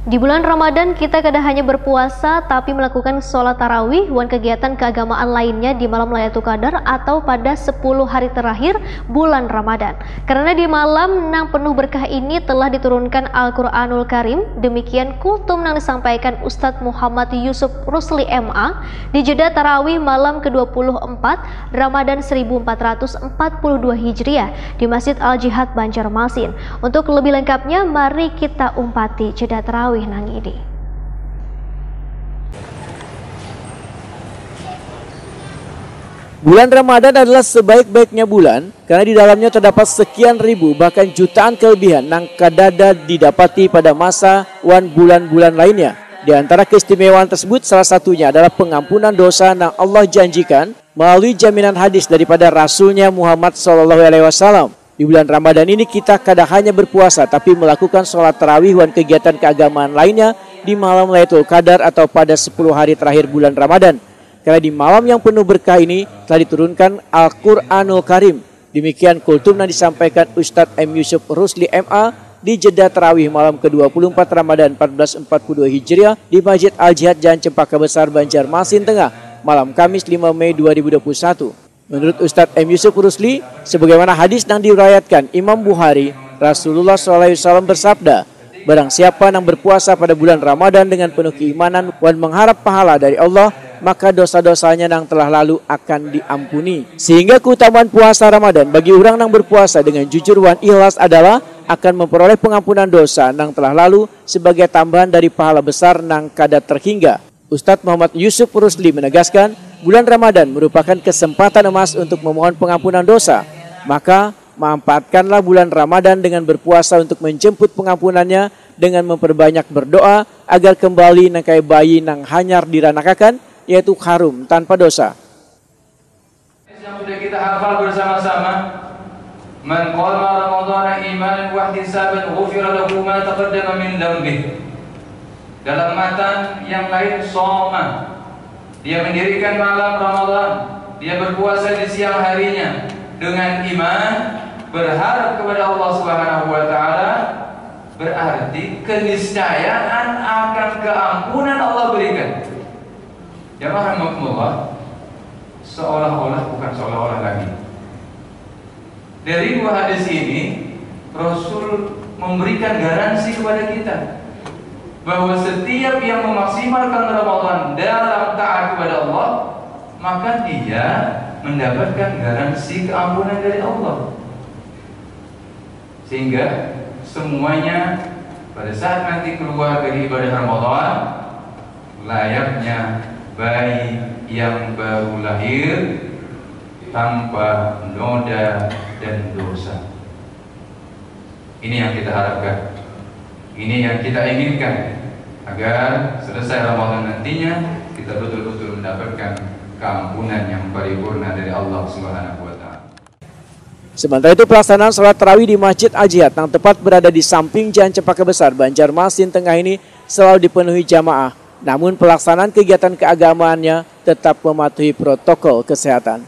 Di bulan Ramadan kita kadang hanya berpuasa tapi melakukan sholat tarawih dan kegiatan keagamaan lainnya di malam Lailatul Qadar atau pada 10 hari terakhir bulan Ramadan. Karena di malam yang penuh berkah ini telah diturunkan Al-Quranul Karim. Demikian kultum yang disampaikan Ustadz Muhammad Yusuf Rusli MA di jeda tarawih malam ke-24 Ramadan 1442 Hijriah di Masjid Al-Jihad Banjarmasin. Untuk lebih lengkapnya mari kita umpati jeda tarawih nang ini. Bulan Ramadan adalah sebaik-baiknya bulan karena di dalamnya terdapat sekian ribu bahkan jutaan kelebihan nang kadada didapati pada masa wan bulan-bulan lainnya. Di antara keistimewaan tersebut salah satunya adalah pengampunan dosa yang Allah janjikan melalui jaminan hadis daripada Rasulnya Muhammad SAW. Di bulan Ramadan ini kita kadang hanya berpuasa tapi melakukan sholat tarawih dan kegiatan keagamaan lainnya di malam Lailatul Qadar atau pada 10 hari terakhir bulan Ramadan. Karena di malam yang penuh berkah ini telah diturunkan Al-Quranul Karim. Demikian kultum yang disampaikan Ustadz M. Yusuf Rusli MA di jeda tarawih malam ke-24 Ramadan 1442 Hijriah di Masjid Al-Jihad Jalan Cempaka Besar Banjarmasin Tengah malam Kamis 5 Mei 2021. Menurut Ustadz M. Yusuf Rusli, sebagaimana hadis yang diriwayatkan Imam Bukhari, Rasulullah SAW bersabda, barang siapa yang berpuasa pada bulan Ramadan dengan penuh keimanan dan mengharap pahala dari Allah, maka dosa-dosanya yang telah lalu akan diampuni. Sehingga keutamaan puasa Ramadan bagi orang yang berpuasa dengan jujur dan ikhlas adalah akan memperoleh pengampunan dosa yang telah lalu sebagai tambahan dari pahala besar yang kada terhingga. Ustadz Muhammad Yusuf Rusli menegaskan, bulan Ramadan merupakan kesempatan emas untuk memohon pengampunan dosa. Maka, manfaatkanlah bulan Ramadan dengan berpuasa untuk menjemput pengampunannya dengan memperbanyak berdoa agar kembali nangkai bayi nang hanyar diranakakan, yaitu harum tanpa dosa. Yang sudah kita hafal bersama-sama, man qama ramadhana imanan wa ihtisaban ghufira lahu ma taqaddama min dhanbihi. Dalam matan yang lain soma, dia mendirikan malam Ramadan, dia berpuasa di siang harinya dengan iman, berharap kepada Allah Subhanahu wa taala, berarti keniscayaan akan keampunan Allah berikan. Jamaah rahimakumullah, seolah-olah bukan seolah-olah lagi. Dari dua hadis ini Rasul memberikan garansi kepada kita bahwa setiap yang memaksimalkan Ramadan dalam taat kepada Allah, maka dia mendapatkan garansi keampunan dari Allah. Sehingga semuanya pada saat nanti keluar dari ibadah Ramadan layaknya bayi yang baru lahir tanpa noda dan dosa. Ini yang kita harapkan, ini yang kita inginkan, agar selesai Ramadan nantinya kita betul-betul mendapatkan keampunan yang paripurna dari Allah Subhanahu wa taala. Sementara itu pelaksanaan sholat tarawih di Masjid Al-Jihad yang tepat berada di samping Jalan Cempaka Besar Banjarmasin Tengah ini selalu dipenuhi jamaah. Namun pelaksanaan kegiatan keagamaannya tetap mematuhi protokol kesehatan.